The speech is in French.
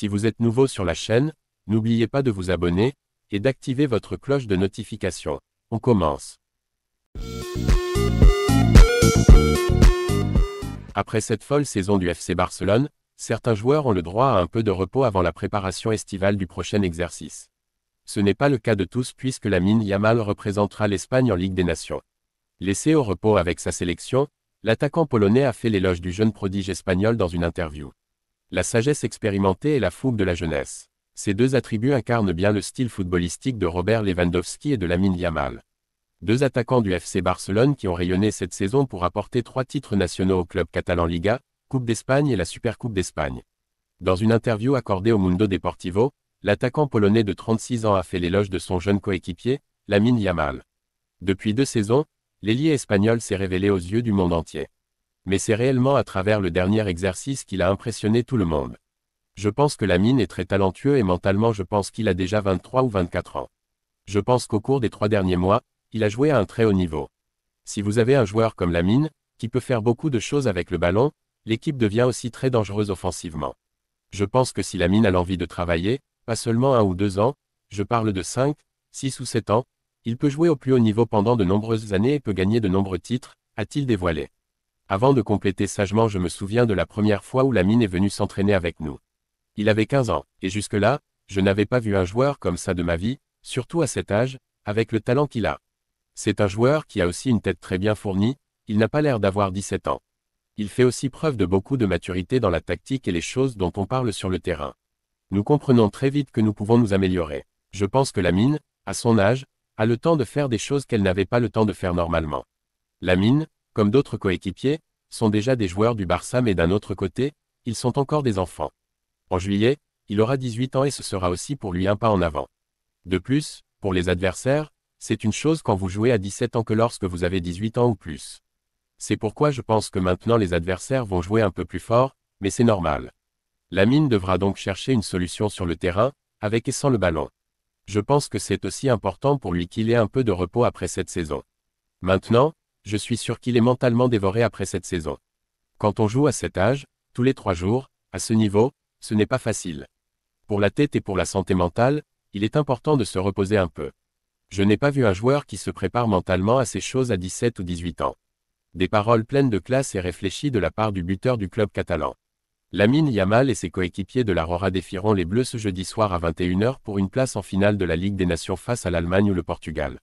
Si vous êtes nouveau sur la chaîne, n'oubliez pas de vous abonner et d'activer votre cloche de notification. On commence. Après cette folle saison du FC Barcelone, certains joueurs ont le droit à un peu de repos avant la préparation estivale du prochain exercice. Ce n'est pas le cas de tous puisque Lamine Yamal représentera l'Espagne en Ligue des Nations. Laissé au repos avec sa sélection, l'attaquant polonais a fait l'éloge du jeune prodige espagnol dans une interview. La sagesse expérimentée et la fougue de la jeunesse. Ces deux attributs incarnent bien le style footballistique de Robert Lewandowski et de Lamine Yamal. Deux attaquants du FC Barcelone qui ont rayonné cette saison pour apporter 3 titres nationaux au club catalan Liga, Coupe d'Espagne et la Supercoupe d'Espagne. Dans une interview accordée au Mundo Deportivo, l'attaquant polonais de 36 ans a fait l'éloge de son jeune coéquipier, Lamine Yamal. Depuis 2 saisons, l'ailier espagnol s'est révélé aux yeux du monde entier. Mais c'est réellement à travers le dernier exercice qu'il a impressionné tout le monde. Je pense que Lamine est très talentueux et mentalement je pense qu'il a déjà 23 ou 24 ans. Je pense qu'au cours des 3 derniers mois, il a joué à un très haut niveau. Si vous avez un joueur comme Lamine, qui peut faire beaucoup de choses avec le ballon, l'équipe devient aussi très dangereuse offensivement. Je pense que si Lamine a l'envie de travailler, pas seulement 1 ou 2 ans, je parle de 5, 6 ou 7 ans, il peut jouer au plus haut niveau pendant de nombreuses années et peut gagner de nombreux titres, a-t-il dévoilé. Avant de compléter sagement, je me souviens de la première fois où Lamine est venu s'entraîner avec nous. Il avait 15 ans, et jusque-là, je n'avais pas vu un joueur comme ça de ma vie, surtout à cet âge, avec le talent qu'il a. C'est un joueur qui a aussi une tête très bien fournie, il n'a pas l'air d'avoir 17 ans. Il fait aussi preuve de beaucoup de maturité dans la tactique et les choses dont on parle sur le terrain. Nous comprenons très vite que nous pouvons nous améliorer. Je pense que Lamine, à son âge, a le temps de faire des choses qu'elle n'avait pas le temps de faire normalement. Lamine, comme d'autres coéquipiers, sont déjà des joueurs du Barça mais d'un autre côté, ils sont encore des enfants. En juillet, il aura 18 ans et ce sera aussi pour lui un pas en avant. De plus, pour les adversaires, c'est une chose quand vous jouez à 17 ans que lorsque vous avez 18 ans ou plus. C'est pourquoi je pense que maintenant les adversaires vont jouer un peu plus fort, mais c'est normal. Lamine devra donc chercher une solution sur le terrain, avec et sans le ballon. Je pense que c'est aussi important pour lui qu'il ait un peu de repos après cette saison. Maintenant, je suis sûr qu'il est mentalement dévoré après cette saison. Quand on joue à cet âge, tous les 3 jours, à ce niveau, ce n'est pas facile. Pour la tête et pour la santé mentale, il est important de se reposer un peu. Je n'ai pas vu un joueur qui se prépare mentalement à ces choses à 17 ou 18 ans. Des paroles pleines de classe et réfléchies de la part du buteur du club catalan. Lamine Yamal et ses coéquipiers de l'Aurora défieront les Bleus ce jeudi soir à 21 h pour une place en finale de la Ligue des Nations face à l'Allemagne ou le Portugal.